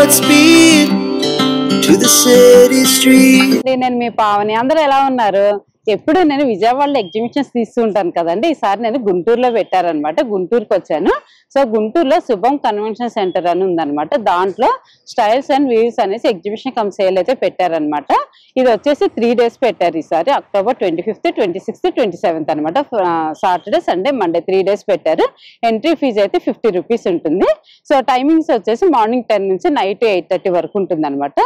Godspeed to the city street. నేను మీ పావని అందరూ ఎలా ఉన్నారు? ఎప్పుడు నేను విజయవాడలో ఎగ్జిబిషన్స్ తీస్తూ ఉంటాను కదండి. ఈసారి నేను గుంటూరులో పెట్టారనమాట. గుంటూరుకి వచ్చాను. సో గుంటూరులో శుభం కన్వెన్షన్ సెంటర్ అని ఉందన్నమాట. దాంట్లో స్టైల్స్ అండ్ వీవ్స్ అనేసి ఎగ్జిబిషన్ కమ్ సేల్ అయితే పెట్టారనమాట. ఇది వచ్చేసి 3 days పెట్టారు ఈసారి. October 25th, 26th, 27th అనమాట. సాటర్డే, సండే, మండే 3 days పెట్టారు. ఎంట్రీ ఫీజు అయితే 50 rupees ఉంటుంది. సో టైమింగ్స్ వచ్చేసి మార్నింగ్ 10 నుంచి నైట్ 8:30 వరకు ఉంటుంది అనమాట.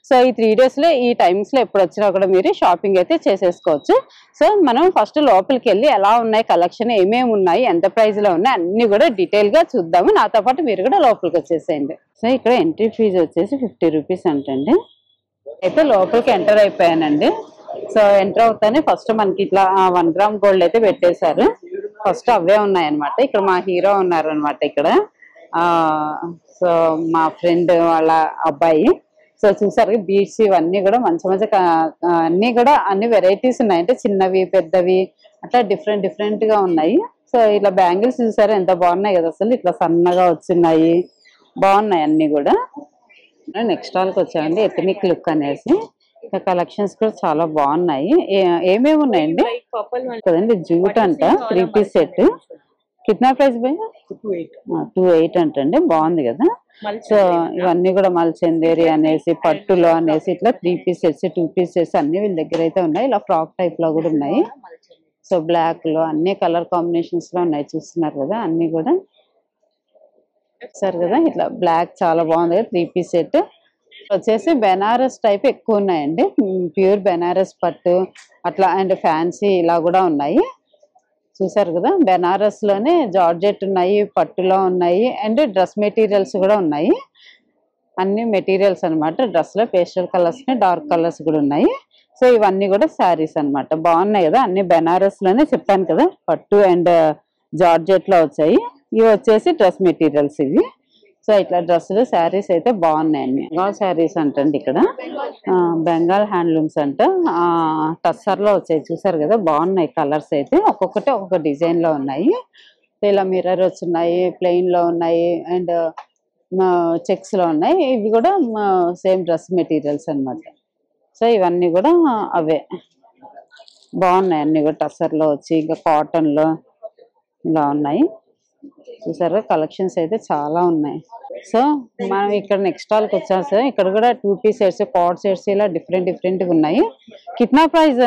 సో ఈ 3 daysలో ఈ టైమింగ్స్ లో ఎప్పుడు వచ్చినా కూడా మీరు షాపింగ్ అయితే చేసేసుకోవచ్చు. సో మనం ఫస్ట్ లోపలికి వెళ్ళి ఎలా ఉన్నాయి కలెక్షన్, ఏమేమి ఉన్నాయి, ఎంత ప్రైస్ లో ఉన్నాయి అన్ని కూడా డీటెయిల్ గా చూద్దాము. నాతో పాటు మీరు కూడా లోపలికి వచ్చేసేయండి. సో ఇక్కడ ఎంట్రీ ఫీజు వచ్చేసి 50 rupees అంటండి. అయితే లోపలికి ఎంటర్ అయిపోయానండి. సో ఎంటర్ అవుతానే ఫస్ట్ మనకి ఇట్లా 1 gram గోల్డ్ అయితే పెట్టేశారు. ఫస్ట్ అవే ఉన్నాయన్నమాట. ఇక్కడ మా హీరో ఉన్నారు అనమాట ఇక్కడ. సో మా ఫ్రెండ్ వాళ్ళ అబ్బాయి. సో చూసారు బీడ్స్ ఇవన్నీ కూడా మంచి మంచి అన్ని కూడా అన్ని వెరైటీస్ ఉన్నాయి. అంటే చిన్నవి పెద్దవి అట్లా డిఫరెంట్ గా ఉన్నాయి. సో ఇలా బ్యాంగిల్స్ చూసారు ఎంత బాగున్నాయి కదా, అసలు ఇట్లా సన్నగా వచ్చినాయి, బాగున్నాయి అన్ని కూడా. నెక్స్ట్ హాల్కి వచ్చామండి, ఎథనిక్ లుక్ అనేసి. ఇంకా కలెక్షన్స్ కూడా చాలా బాగున్నాయి. ఏమేమి ఉన్నాయండి కదండి. జూట్ అంట 3 piece సెట్. కిतना ప్రైస్ భయ్యా? 2,800 అంటండి. బాగుంది కదా. సో ఇవన్నీ కూడా మల్చందేరి అనేసి పట్టులో అనేసి ఇట్లా 3 piece సెట్స్ 2 piece సెట్స్ అన్ని వీళ్ళ దగ్గర అయితే ఉన్నాయి. ఇలా ఫ్రాక్ టైప్ లో కూడా ఉన్నాయి. సో బ్లాక్ లో అన్ని కలర్ కాంబినేషన్స్ లో ఉన్నాయి, చూస్తున్నారు కదా అన్ని కూడా. చూసారు కదా ఇట్లా బ్లాక్ చాలా బాగుంది కదా. 3 piece సెట్ వచ్చేసి బెనారస్ టైప్ ఎక్కువ ఉన్నాయండి. ప్యూర్ బెనారస్ పట్టు అట్లా అండ్ ఫ్యాన్సీ ఇలా కూడా ఉన్నాయి. చూసారు కదా బెనారస్ లోనే జార్జెట్ ఉన్నాయి, పట్టులో ఉన్నాయి అండ్ డ్రెస్ మెటీరియల్స్ కూడా ఉన్నాయి. అన్ని మెటీరియల్స్ అనమాట. డ్రెస్ లో పేస్టల్ కలర్స్ డార్క్ కలర్స్ కూడా ఉన్నాయి. సో ఇవన్నీ కూడా శారీస్ అనమాట. బాగున్నాయి కదా అన్ని బెనారస్ లోనే చెప్పాను కదా, పట్టు అండ్ జార్జెట్ లో వచ్చాయి. ఇవి వచ్చేసి డ్రెస్ మెటీరియల్స్ ఇవి. సో ఇట్లా డ్రెస్సులు శారీస్ అయితే బాగున్నాయండి. బెంగాల్ శారీస్ అంటండి ఇక్కడ. బెంగాల్ హ్యాండ్లూమ్స్ అంట. టస్సర్ లో వచ్చాయి చూసారు కదా, బాగున్నాయి కలర్స్ అయితే. ఒక్కొక్కటి ఒక్కొక్క డిజైన్ లో ఉన్నాయి. ఇలా మిర్రర్ వచ్చున్నాయి, ప్లెయిన్ లో ఉన్నాయి అండ్ చెక్స్ లో ఉన్నాయి. ఇవి కూడా సేమ్ డ్రెస్ మెటీరియల్స్ అనమాట. సో ఇవన్నీ కూడా అవే బాగున్నాయి అన్ని కూడా. టస్సర్ లో వచ్చి ఇంకా కాటన్ లో ఇలా ఉన్నాయి. చూసారా కలెక్షన్స్ అయితే చాలా ఉన్నాయి. సో మనం ఇక్కడ నెక్స్ట్ హాల్కి వచ్చాం సార్. ఇక్కడ కూడా 2 piece సెట్స్, కార్డ్ సెట్స్ ఇలా డిఫరెంట్ గా ఉన్నాయి. కిतना ప్రైస్?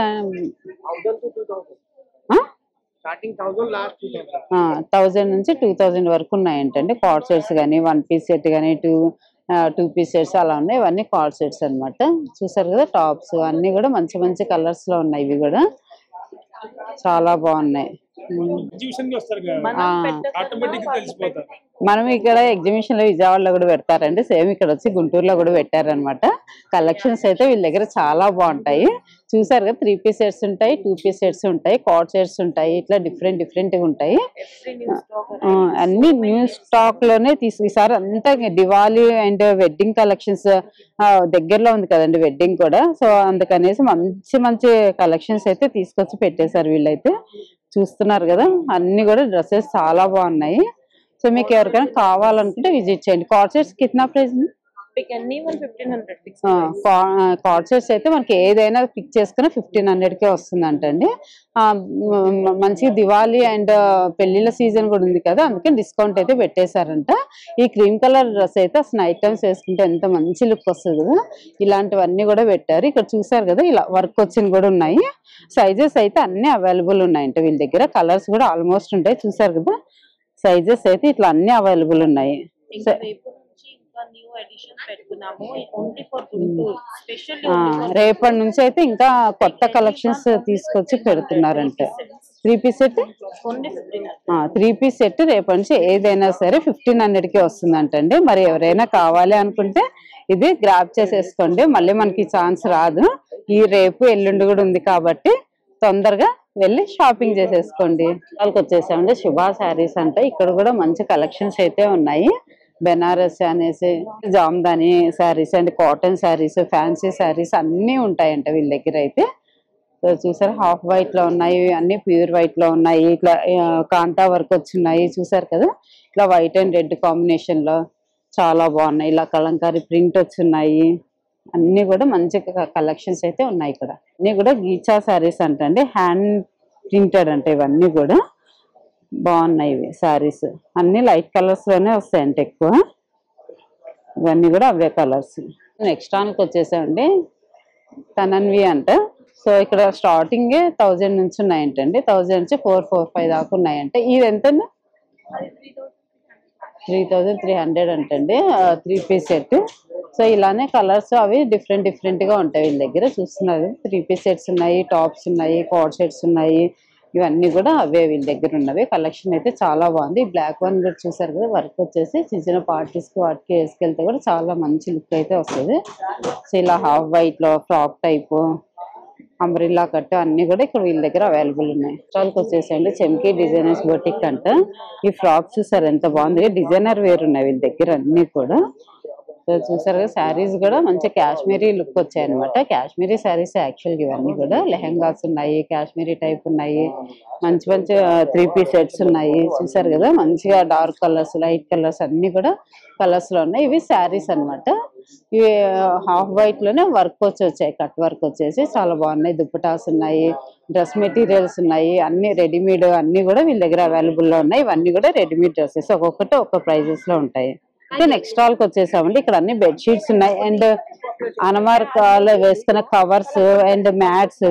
1000 నుంచి 2000 వరకు ఉన్నాయంటండి. కార్డ్ సెట్స్ కానీ 1 piece సెట్ కానీ 2 piece సెట్స్ అలా ఉన్నాయి. ఇవన్నీ కార్డ్ సెట్స్ అనమాట. చూసారు కదా టాప్స్ అన్ని కూడా మంచి మంచి కలర్స్ లో ఉన్నాయి. ఇవి కూడా చాలా బాగున్నాయి. మనం ఇక్కడ ఎగ్జిబిషన్ లో విజయవాడలో కూడా పెడతారండి. సేమ్ ఇక్కడ వచ్చి గుంటూరులో కూడా పెట్టారనమాట. కలెక్షన్స్ అయితే వీళ్ళ దగ్గర చాలా బాగుంటాయి. చూసారు కదా 3 piece సెట్స్ ఉంటాయి, 2 piece సెట్స్ ఉంటాయి, కార్డ్ సెట్స్ ఉంటాయి. ఇట్లా డిఫరెంట్ గా ఉంటాయి. అన్ని న్యూ స్టాక్ లోనే ఈసారి అంతా దివాళీ అండ్ వెడ్డింగ్ కలెక్షన్స్ దగ్గరలో ఉంది కదండి, వెడ్డింగ్ కూడా. సో అందుకనేసి మంచి కలెక్షన్స్ అయితే తీసుకొచ్చి పెట్టేశారు వీళ్ళైతే. చూస్తున్నారు కదా అన్ని కూడా డ్రెస్సెస్ చాలా బాగున్నాయి. సో మీకు ఎవరికైనా కావాలనుకుంటే విజిట్ చేయండి. కార్డ్ సెట్స్ కిतना ప్రైస్? కార్డ్ సెట్స్ అయితే మనకి ఏదైనా పిక్ చేసుకుని 1500కే వస్తుందంటండి. మంచిగా దివాళీ అండ్ పెళ్లిళ్ళ సీజన్ కూడా ఉంది కదా, అందుకే డిస్కౌంట్ అయితే పెట్టేశారంట. ఈ క్రీమ్ కలర్ డ్రెస్ అయితే అసలు నైట్ టైమ్స్ వేసుకుంటే ఎంత మంచి లుక్ వస్తుంది కదా. ఇలాంటివన్నీ కూడా పెట్టారు. ఇక్కడ చూసారు కదా ఇలా వర్క్ వచ్చినవి కూడా ఉన్నాయి. సైజెస్ అయితే అన్ని అవైలబుల్ ఉన్నాయంట వీళ్ళ దగ్గర. కలర్స్ కూడా ఆల్మోస్ట్ ఉంటాయి. చూసారు కదా సైజెస్ అయితే ఇట్లా అన్ని అవైలబుల్ ఉన్నాయి. రేపటి నుంచి అయితే ఇంకా కొత్త కలెక్షన్స్ తీసుకొచ్చి పెడుతున్నారంటే. 3 piece సెట్ 3 piece సెట్ రేపటి నుంచి ఏదైనా సరే 1500కే వస్తుందంటండి. మరి ఎవరైనా కావాలి అనుకుంటే ఇది గ్రాబ్ చేసేసుకోండి. మళ్ళీ మనకి ఛాన్స్ రాదు. ఈ రేపు ఎల్లుండి కూడా ఉంది కాబట్టి తొందరగా వెళ్ళి షాపింగ్ చేసేసుకోండి. వాళ్ళకి వచ్చేసామండి శుభా శారీస్ అంటే. ఇక్కడ కూడా మంచి కలెక్షన్స్ అయితే ఉన్నాయి. బెనారస్ అనేసి Jamdani saris and cotton saris, fancy saris అన్నీ ఉంటాయంట వీళ్ళ దగ్గర అయితే. చూసారు హాఫ్ వైట్ లో ఉన్నాయి, అన్ని ప్యూర్ వైట్ లో ఉన్నాయి. ఇట్లా కాంతా వర్క్ వచ్చున్నాయి చూసారు కదా. ఇట్లా వైట్ అండ్ రెడ్ కాంబినేషన్ లో చాలా బాగున్నాయి. ఇలా కలంకారీ ప్రింట్ వచ్చున్నాయి. అన్ని కూడా మంచి కలెక్షన్స్ అయితే ఉన్నాయి ఇక్కడ. అన్ని కూడా గీచా శారీస్ అంటండి, హ్యాండ్ ప్రింటెడ్ అంటే ఇవన్నీ కూడా బాగున్నాయి. ఇవి శారీస్ అన్ని లైట్ కలర్స్ లోనే వస్తాయంట ఎక్కువ. ఇవన్నీ కూడా అవే కలర్స్. నెక్స్ట్ ఆన్కి వచ్చేసామండి, తనన్వి అంట. సో ఇక్కడ స్టార్టింగ్ 1000 నుంచి ఉన్నాయంటండి. 1000 నుంచి 445 దాకా ఉన్నాయంటే. ఇది ఎంత 3300 అంటండి 3 పీస్ సెట్. సో ఇలానే కలర్స్ అవి డిఫరెంట్ గా ఉంటాయి వీళ్ళ దగ్గర. చూస్తున్నారు 3 పీస్ సెట్స్ ఉన్నాయి, టాప్స్ ఉన్నాయి, కోట్ సెట్స్ ఉన్నాయి. ఇవన్నీ కూడా అవే వీళ్ళ దగ్గర ఉన్నవి. కలెక్షన్ అయితే చాలా బాగుంది. బ్లాక్ వన్ కూడా చూసారు కదా, వర్క్ వచ్చేసి చిన్న చిన్న పార్టీస్కి వాటికి వేసుకెళ్తే కూడా చాలా మంచి లుక్ అయితే వస్తుంది. సో ఇలా హాఫ్ వైట్ లో ఫ్రాక్ టైప్, అంబ్రిల్లా కట్ అన్ని కూడా ఇక్కడ వీళ్ళ దగ్గర అవైలబుల్ ఉన్నాయి. స్టాల్కి వచ్చేసండి చెమ్కీ డిజైనర్స్ బొటిక్ అంట. ఈ ఫ్రాక్ చూసారు ఎంత బాగుంది, డిజైనర్ వేర్ ఉన్నాయి వీళ్ళ దగ్గర అన్ని కూడా. సో చూసారు కదా, శారీస్ కూడా మంచి కాశ్మీరీ లుక్ వచ్చాయి అనమాట. కాశ్మీరీ శారీస్ యాక్చువల్గా ఇవన్నీ కూడా. లెహంగాస్ ఉన్నాయి, కాశ్మీరీ టైప్ ఉన్నాయి, మంచి 3 పీస్ సెట్స్ ఉన్నాయి. చూసారు కదా, మంచిగా డార్క్ కలర్స్, లైట్ కలర్స్ అన్ని కూడా కలర్స్ లో ఉన్నాయి. ఇవి శారీస్ అనమాట. ఇవి హాఫ్ వైట్ లోనే వర్క్ వచ్చాయి, కట్ వర్క్ వచ్చేసి చాలా బాగున్నాయి. దుప్పటాస్ ఉన్నాయి, డ్రెస్ మెటీరియల్స్ ఉన్నాయి, అన్ని రెడీమేడ్ అన్ని కూడా వీళ్ళ దగ్గర అవైలబుల్ లో ఉన్నాయి. ఇవన్నీ కూడా రెడీమేడ్ డ్రెస్సెస్, ఒక్కొక్కటి ఒక్క ప్రైజెస్ లో ఉంటాయి. నెక్స్ట్ స్టాల్ కి వచ్చేసామండి. ఇక్కడ అన్ని బెడ్ షీట్స్ ఉన్నాయి అండ్ అనమార్కాలో వేసుకున్న కవర్స్ అండ్ మ్యాట్స్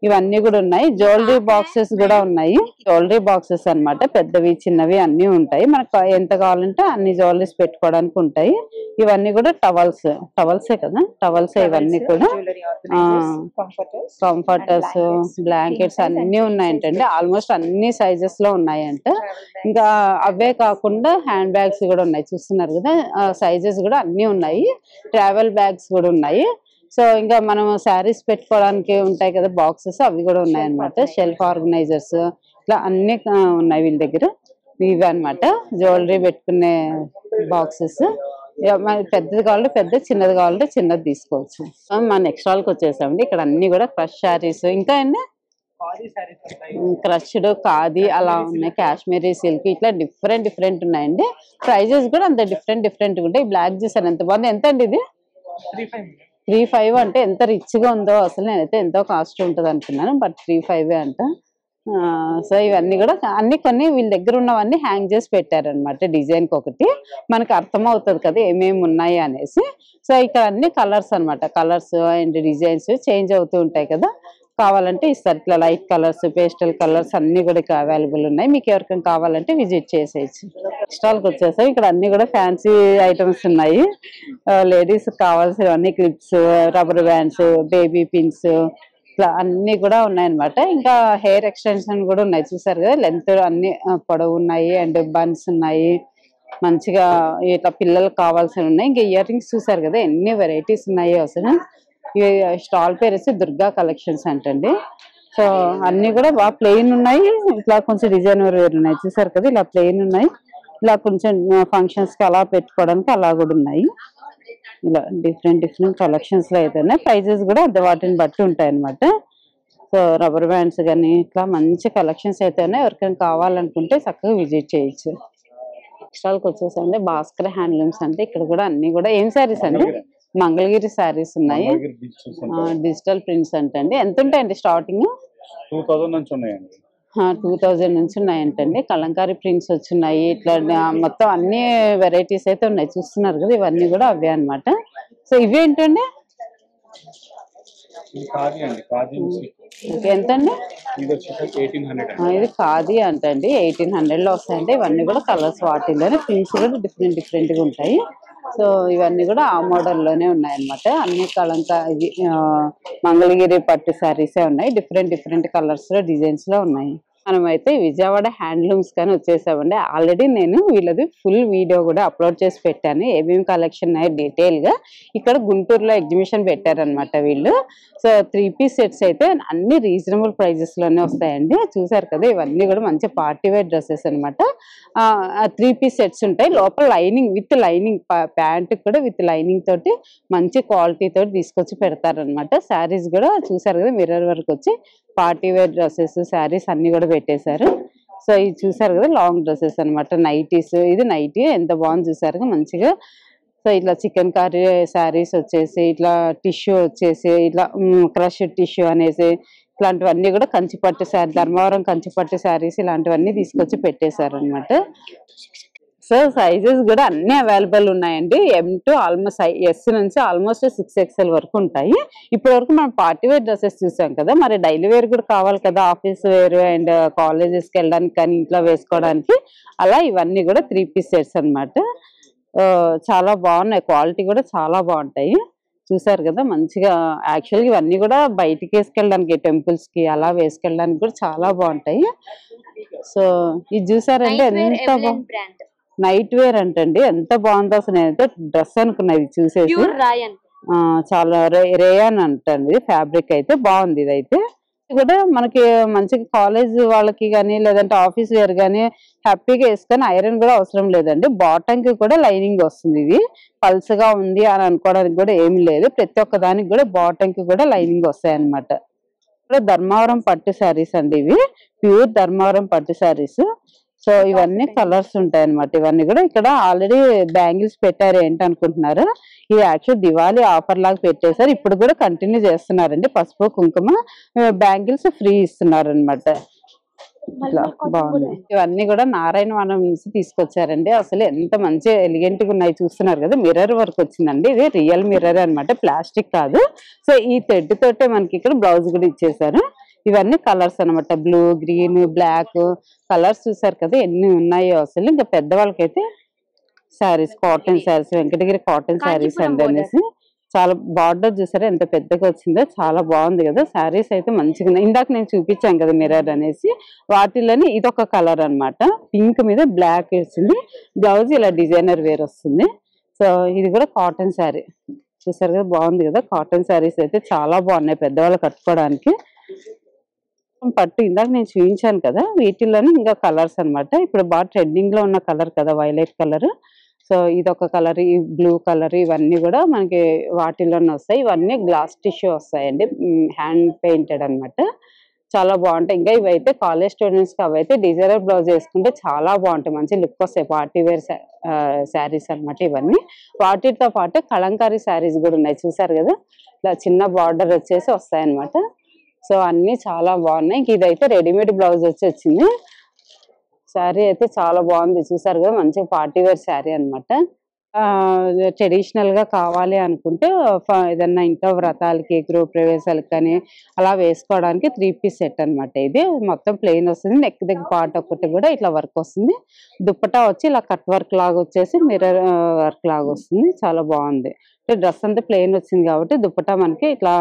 ఇవన్నీ కూడా ఉన్నాయి. జ్యువెలరీ బాక్సెస్ కూడా ఉన్నాయి. జ్యువెలరీ బాక్సెస్ అన్నమాట, పెద్దవి చిన్నవి అన్ని ఉంటాయి. మనకు ఎంత కావాలంటే అన్ని జ్యువెలరీస్ పెట్టుకోవడానికి ఉంటాయి. ఇవన్నీ కూడా టవల్సే కదా, టవల్సే ఇవన్నీ కూడా. కంఫర్టర్స్, బ్లాంకెట్స్ అన్ని ఉన్నాయంటండి. ఆల్మోస్ట్ అన్ని సైజెస్ లో ఉన్నాయంట. ఇంకా అవే కాకుండా హ్యాండ్ బ్యాగ్స్ కూడా ఉన్నాయి. చూస్తున్నారు కదా, సైజెస్ కూడా అన్ని ఉన్నాయి. ట్రావెల్ బ్యాగ్స్ కూడా ఉన్నాయి. సో ఇంకా మనం శారీస్ పెట్టుకోవడానికి ఉంటాయి కదా బాక్సెస్, అవి కూడా ఉన్నాయి అనమాట. షెల్ఫ్ ఆర్గనైజర్స్ ఇట్లా అన్ని ఉన్నాయి వీళ్ళ దగ్గర. ఇవి అనమాట జ్యువెలరీ పెట్టుకునే బాక్సెస్. పెద్దది కావాలంటే పెద్ద, చిన్నది కావాలంటే చిన్నది తీసుకోవచ్చు. మా నెక్స్ట్ స్టాల్కి వచ్చేసామండి. ఇక్కడ అన్ని కూడా క్రష్ శారీస్, ఇంకా అన్నీ క్రష్డ్, ఖాదీ అలా ఉన్నాయి. కాశ్మీరీ సిల్క్ ఇట్లా డిఫరెంట్ ఉన్నాయండి. ప్రైజెస్ కూడా అంత డిఫరెంట్ ఉంటాయి. బ్లాక్ చూసాను ఎంత బాగుంది. ఎంత అండి ఇది? 3,500 అంటే ఎంత రిచ్ గా ఉందో అసలు. నేనైతే ఎంతో కాస్ట్ ఉంటుంది అనుకున్నాను, బట్ 3,500 అంట. సో ఇవన్నీ కూడా కొన్ని వీళ్ళ దగ్గర ఉన్నవన్నీ హ్యాంగ్ చేసి పెట్టారనమాట. డిజైన్ కి ఒకటి మనకు అర్థం అవుతుంది కదా ఏమేమి ఉన్నాయి అనేసి. సో ఇక్కడ అన్ని కలర్స్ అనమాట. కలర్స్ అండ్ డిజైన్స్ చేంజ్ అవుతూ ఉంటాయి కదా, కావాలంటే ఇస్తారు. ఇట్లా లైట్ కలర్స్, పేస్టల్ కలర్స్ అన్ని కూడా ఇక్కడ అవైలబుల్ ఉన్నాయి. మీకు ఎవరికైనా కావాలంటే విజిట్ చేసేయచ్చు. స్టాల్కి వచ్చేసాం. ఇక్కడ అన్ని కూడా ఫ్యాన్సీ ఐటమ్స్ ఉన్నాయి. లేడీస్ కావాల్సినవన్నీ clips, rubber bands, baby pins ఇట్లా అన్ని కూడా ఉన్నాయన్నమాట. ఇంకా హెయిర్ ఎక్స్టెన్షన్ కూడా ఉన్నాయి. చూసారు కదా, లెంత్ అన్ని పొడవు ఉన్నాయి అండ్ బన్స్ ఉన్నాయి. మంచిగా ఇట్లా పిల్లలకు కావాల్సినవి ఉన్నాయి. ఇంకా ఇయర్ రింగ్స్ చూసారు కదా, ఎన్ని వెరైటీస్ ఉన్నాయో అసలు. ఈ స్టాల్ పేరు వచ్చి దుర్గా కలెక్షన్స్ అంటండి. సో అన్ని కూడా బాగా ప్లెయిన్ ఉన్నాయి, ఇట్లా కొంచెం డిజైనర్ వేరు ఉన్నాయి. చూసారు కదా, ఇలా ప్లెయిన్ ఉన్నాయి. ఇలా కొంచెం ఫంక్షన్స్ కి అలా పెట్టుకోవడానికి అలా కూడా ఉన్నాయి. ఇలా డిఫరెంట్ కలెక్షన్స్ లో అయితే ప్రైజెస్ కూడా వాటిని బట్టి ఉంటాయి అనమాట. సో రబ్బర్ బ్యాండ్స్ కానీ ఇట్లా మంచి కలెక్షన్స్ అయితే ఉన్నాయి. ఎవరికైనా కావాలనుకుంటే చక్కగా విజిట్ చేయొచ్చు. స్టాల్కి వచ్చేసండి భాస్కర్ హ్యాండ్లూమ్స్ అంటే. ఇక్కడ కూడా అన్ని కూడా ఏం శారీస్ అండి? మంగళగిరి శారీస్ ఉన్నాయి. డిజిటల్ ప్రింట్స్ అంటండి. ఎంత ఉంటాయండి స్టార్టింగ్? 2000 నుంచి ఉన్నాయండి. 2000 నుంచి ఉన్నాయంటండి. కలంకారీ ప్రింట్స్ వచ్చున్నాయి. ఇట్లా మొత్తం అన్ని వెరైటీస్ అయితే ఉన్నాయి. చూస్తున్నారు కదా, ఇవన్నీ కూడా అవే అనమాట. సో ఇవి ఏంటండి? ఎంతండి? ఇది ఖాదీ అంటండి. 1800 లో వస్తాయంటే. ఇవన్నీ కూడా కలర్స్ వాటిల్లోనే, ప్రింట్స్ కూడా డిఫరెంట్ గా ఉంటాయి. సో ఇవన్నీ కూడా ఆ మోడల్ లోనే ఉన్నాయన్నమాట. అన్ని ఇది మంగళగిరి పట్టు శారీసే ఉన్నాయి. డిఫరెంట్ కలర్స్ లో, డిజైన్స్ లో ఉన్నాయి. మనమైతే విజయవాడ హ్యాండ్లూమ్స్ కానీ వచ్చేసామండి. ఆల్రెడీ నేను వీళ్ళది ఫుల్ వీడియో కూడా అప్లోడ్ చేసి పెట్టాను. ఏమేమి కలెక్షన్ ఉన్నాయి డీటెయిల్ గా. ఇక్కడ గుంటూరులో ఎగ్జిబిషన్ పెట్టారనమాట వీళ్ళు. సో 3 పీస్ సెట్స్ అయితే అన్ని రీజనబుల్ ప్రైజెస్ లోనే వస్తాయండి. చూసారు కదా, ఇవన్నీ కూడా మంచి పార్టీ వేర్ డ్రెస్సెస్ అనమాట. 3 పీస్ సెట్స్ ఉంటాయి. లోపల లైనింగ్ విత్ లైనింగ్, ప్యాంట్ కూడా విత్ లైనింగ్ తోటి మంచి క్వాలిటీ తోటి తీసుకొచ్చి పెడతారనమాట. శారీస్ కూడా చూసారు కదా, మిర్రర్ వర్క్ వచ్చి పార్టీ వేర్ డ్రెస్సెస్, శారీస్ అన్ని కూడా పెట్టేశారు. సో ఇది చూసారు కదా లాంగ్ డ్రెస్సెస్ అనమాట, నైటీస్. ఇది నైటీ ఎంత బాగుంది చూసారు మంచిగా. సో ఇట్లా చికెన్ కర్రీ శారీస్ వచ్చేసి ఇట్లా టిష్యూ వచ్చేసి ఇట్లా క్రష్ టిష్యూ అనేసి ఇట్లాంటివన్నీ కూడా కంచిపట్టు శారీ, ధర్మవరం కంచిపట్టు శారీస్ ఇలాంటివన్నీ తీసుకొచ్చి పెట్టేశారు అనమాట. సో సైజెస్ కూడా అన్ని అవైలబుల్ ఉన్నాయండి. M2 ఆల్మోస్ట్ S నుంచి ఆల్మోస్ట్ 6XL వరకు ఉంటాయి. ఇప్పటి వరకు మనం పార్టీ వేర్ డ్రెస్సెస్ చూసాం కదా, మరి డైలీ వేర్ కూడా కావాలి కదా, ఆఫీస్ వేర్ అండ్ కాలేజెస్కి వెళ్ళడానికి కానీ ఇంట్లో వేసుకోవడానికి. అలా ఇవన్నీ కూడా 3 పీస్ సెట్స్ అనమాట. చాలా బాగున్నాయి, క్వాలిటీ కూడా చాలా బాగుంటాయి. చూసారు కదా మంచిగా. యాక్చువల్గా ఇవన్నీ కూడా బయటికి వేసుకెళ్ళడానికి, టెంపుల్స్ కి అలా వేసుకెళ్ళడానికి కూడా చాలా బాగుంటాయి. సో ఇది చూసారంటే ఎంత నైట్ వేర్ అంటండి, ఎంత బాగుందో అసలు. నేనైతే డ్రెస్ అనుకున్నా ఇది చూసేసి. చాలా రేయాన్ అంటండి ఫ్యాబ్రిక్, అయితే బాగుంది. ఇదైతే కూడా మనకి మంచిగా కాలేజ్ వాళ్ళకి కానీ లేదంటే ఆఫీస్ వేర్ కానీ హ్యాపీగా వేసుకొని ఐరన్ కూడా అవసరం లేదండి. బాటమ్ కి కూడా లైనింగ్ వస్తుంది. ఇది పల్సగా ఉంది అని అనుకోవడానికి కూడా ఏమి లేదు. ప్రతి ఒక్క దానికి కూడా బాటమ్ కి కూడా లైనింగ్ వస్తాయి అనమాట. ధర్మవరం పట్టు శారీస్ అండి, ఇవి ప్యూర్ ధర్మవరం పట్టు శారీస్. సో ఇవన్నీ కలర్స్ ఉంటాయి అనమాట. ఇవన్నీ కూడా ఇక్కడ ఆల్రెడీ బ్యాంగిల్స్ పెట్టారు ఏంటనుకుంటున్నారు, ఇది యాక్చువల్ దివాళీ ఆఫర్ లాగా పెట్టేశారు. ఇప్పుడు కూడా కంటిన్యూ చేస్తున్నారండి. పసుపు కుంకుమ బ్యాంగిల్స్ ఫ్రీ ఇస్తున్నారు అనమాట. ఇట్లా బాగుంది. ఇవన్నీ కూడా నారాయణ వనం నుంచి తీసుకొచ్చారండి. అసలు ఎంత మంచి ఎలిగెంట్ గా ఉన్నాయి చూస్తున్నారు కదా. మిర్రర్ వర్క్ వచ్చిందండి, ఇది రియల్ మిర్రర్ అనమాట, ప్లాస్టిక్ కాదు. సో ఈ థ్రెడ్ తోటే మనకి ఇక్కడ బ్లౌజ్ కూడా ఇచ్చేసారు. ఇవన్నీ కలర్స్ అనమాట, బ్లూ, గ్రీన్, బ్లాక్ కలర్స్ చూసారు కదా ఎన్ని ఉన్నాయో అసలు. ఇంకా పెద్దవాళ్ళకైతే శారీస్, కాటన్ శారీస్, వెంకటగిరి కాటన్ శారీస్ అండి అనేసి. చాలా బార్డర్ చూసారా ఎంత పెద్దగా వచ్చిందో, చాలా బాగుంది కదా. శారీస్ అయితే మంచిగా ఇందాక నేను చూపించాను కదా మిర్రర్ అనేసి, వాటిలోని ఇదొక కలర్ అనమాట. పింక్ మీద బ్లాక్ వచ్చింది, బ్లౌజ్ ఇలా డిజైనర్ వేర్ వస్తుంది. సో ఇది కూడా కాటన్ శారీ చూసారు కదా, బాగుంది కదా. కాటన్ శారీస్ అయితే చాలా బాగున్నాయి పెద్దవాళ్ళు కట్టుకోవడానికి. పట్టు ఇందాక నేను చూపించాను కదా, వీటిలోనే ఇంకా కలర్స్ అనమాట. ఇప్పుడు బాగా ట్రెండింగ్ లో ఉన్న కలర్ కదా వైలెట్ కలర్. సో ఇదొక కలర్, ఈ బ్లూ కలర్, ఇవన్నీ కూడా మనకి వాటిల్లోనే వస్తాయి. ఇవన్నీ గ్లాస్ టిష్యూ వస్తాయండి, హ్యాండ్ పెయింటెడ్ అనమాట. చాలా బాగుంటాయి. ఇంకా ఇవైతే కాలేజ్ స్టూడెంట్స్ కి అవైతే డిజైనర్ బ్లౌజ్ వేసుకుంటే చాలా బాగుంటాయి, మంచి లుక్ వస్తాయి. పార్టీ వేర్ శారీస్ అనమాట ఇవన్నీ. వాటితో పాటు కలంకారీ శారీస్ కూడా ఉన్నాయి చూసారు కదా, ఇలా చిన్న బార్డర్ వచ్చేసి వస్తాయి అనమాట. సో అన్ని చాలా బాగున్నాయి. ఇదైతే రెడీమేడ్ బ్లౌజ్ వచ్చి వచ్చింది. శారీ అయితే చాలా బాగుంది చూసారు కదా, మంచిగా పార్టీ వేర్ శారీ అనమాట. ట్రెడిషనల్ గా కావాలి అనుకుంటే ఏదన్నా ఇంట్లో వ్రతాలకి, గృహ ప్రవేశాలకి కానీ అలా వేసుకోవడానికి 3 పీస్ సెట్ అనమాట. ఇది మొత్తం ప్లెయిన్ వస్తుంది, నెక్ దగ్గర పార్ట్ ఒకటి కూడా ఇట్లా వర్క్ వస్తుంది. దుప్పటా వచ్చి ఇలా కట్ వర్క్ లాగా వచ్చేసి మిర్రర్ వర్క్ లాగా వస్తుంది, చాలా బాగుంది. డ్రెస్ అంతా ప్లెయిన్ వచ్చింది కాబట్టి దుప్పటా మనకి ఇట్లా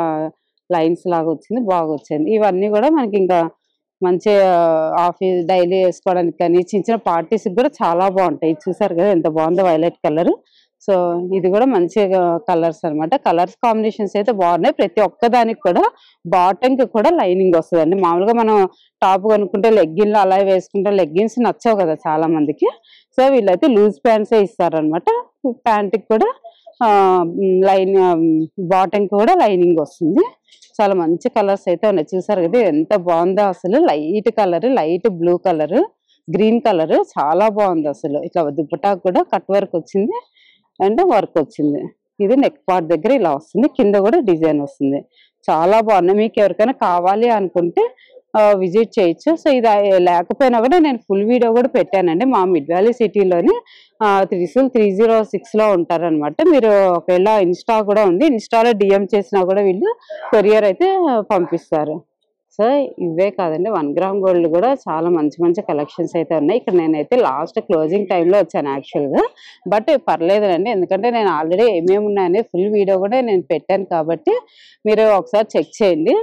లైన్స్ లాగా వచ్చింది, బాగా వచ్చింది. ఇవన్నీ కూడా మనకి ఇంకా మంచి ఆఫీస్ డైలీ వేసుకోవడానికి కానీ చిన్న చిన్న పార్టీస్ కూడా చాలా బాగుంటాయి. చూసారు కదా ఎంత బాగుందో వైలెట్ కలర్. సో ఇది కూడా మంచిగా కలర్స్ అనమాట. కలర్స్ కాంబినేషన్స్ అయితే బాగున్నాయి. ప్రతి ఒక్కదానికి కూడా బాటమ్ కి కూడా లైనింగ్ వస్తుందండి. మామూలుగా మనం టాప్ కొనుక్కుంటే లెగ్గిన్లు అలా వేసుకుంటే లెగ్గిన్స్ నచ్చవు కదా చాలా మందికి. సో వీళ్ళైతే లూజ్ ప్యాంట్సే ఇస్తారనమాట. ప్యాంట్ కి కూడా లైన్, బాటమ్ కి కూడా లైనింగ్ వస్తుంది. చాలా మంచి కలర్స్ అయితే ఉన్నాయి చూసారు కదా ఎంత బాగుందో అసలు. Light colour, light blue colour, green colour చాలా బాగుంది అసలు. ఇట్లా దుప్పటా కూడా కట్ వర్క్ వచ్చింది అండ్ వర్క్ వచ్చింది. ఇది నెక్ పార్ట్ దగ్గర ఇలా వస్తుంది, కింద కూడా డిజైన్ వస్తుంది. చాలా బాగున్నాయి. మీకు ఎవరికైనా కావాలి అనుకుంటే విజిట్ చేయొచ్చు. సో ఇది లేకపోయినా కూడా నేను ఫుల్ వీడియో కూడా పెట్టానండి. మా మిడ్ వ్యాలీ సిటీలోని త్రిశూల్ 306 లో ఉంటారనమాట. మీరు ఒకవేళ ఇన్స్టా కూడా ఉంది, ఇన్స్టాలో డిఎం చేసినా కూడా వీళ్ళు కొరియర్ అయితే పంపిస్తారు. సో ఇవే కాదండి, 1 గ్రామ్ గోల్డ్ కూడా చాలా మంచి మంచి కలెక్షన్స్ అయితే ఉన్నాయి. ఇక్కడ నేనైతే లాస్ట్ క్లోజింగ్ టైంలో వచ్చాను యాక్చువల్గా, బట్ పర్లేదండి ఎందుకంటే నేను ఆల్రెడీ ఏమేమి ఉన్నాయని ఫుల్ వీడియో కూడా నేను పెట్టాను కాబట్టి మీరు ఒకసారి చెక్ చేయండి.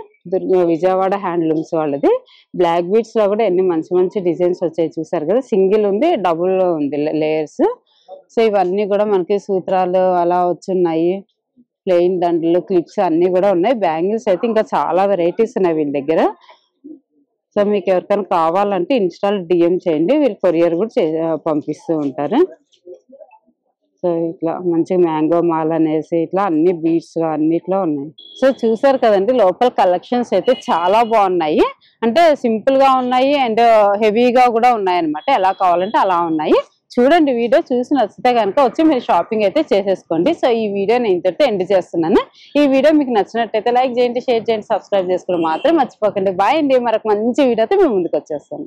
విజయవాడ హ్యాండ్లూమ్స్ వాళ్ళది. బ్లాక్ బీడ్స్ లో కూడా ఎన్ని మంచి మంచి డిజైన్స్ వచ్చాయి చూసారు కదా. సింగిల్ ఉంది, డబుల్ ఉంది లేయర్స్. సో ఇవన్నీ కూడా మనకి సూత్రాలు అలా వచ్చున్నాయి, ప్లెయిన్ దండలు, క్లిప్స్ అన్ని కూడా ఉన్నాయి. బ్యాంగిల్స్ అయితే ఇంకా చాలా వెరైటీస్ ఉన్నాయి వీళ్ళ దగ్గర. సో మీకు ఎవరికైనా కావాలంటే ఇన్స్టాల్ డిఎం చేయండి, వీళ్ళు కొరియర్ కూడా పంపిస్తూ ఉంటారు. సో ఇట్లా మంచి మ్యాంగో మాల్ అనేసి ఇట్లా అన్ని బీడ్స్ అన్నిట్లో ఉన్నాయి. సో చూసారు కదండి లోపల కలెక్షన్స్ అయితే చాలా బాగున్నాయి. అంటే సింపుల్ గా ఉన్నాయి అండ్ హెవీగా కూడా ఉన్నాయి అనమాట. ఎలా కావాలంటే అలా ఉన్నాయి. చూడండి, వీడియో చూసి నచ్చితే కనుక వచ్చి మీరు షాపింగ్ అయితే చేసేసుకోండి. సో ఈ వీడియో నేను ఇంతటితో ఎండ్ చేస్తున్నాను. ఈ వీడియో మీకు నచ్చినట్టయితే లైక్ చేయండి, షేర్ చేయండి, సబ్స్క్రైబ్ చేసుకోవడం మాత్రం మర్చిపోకండి. బాయ్ అండి. మరొక మంచి వీడియోతో మేము ముందుకు వచ్చేస్తాను.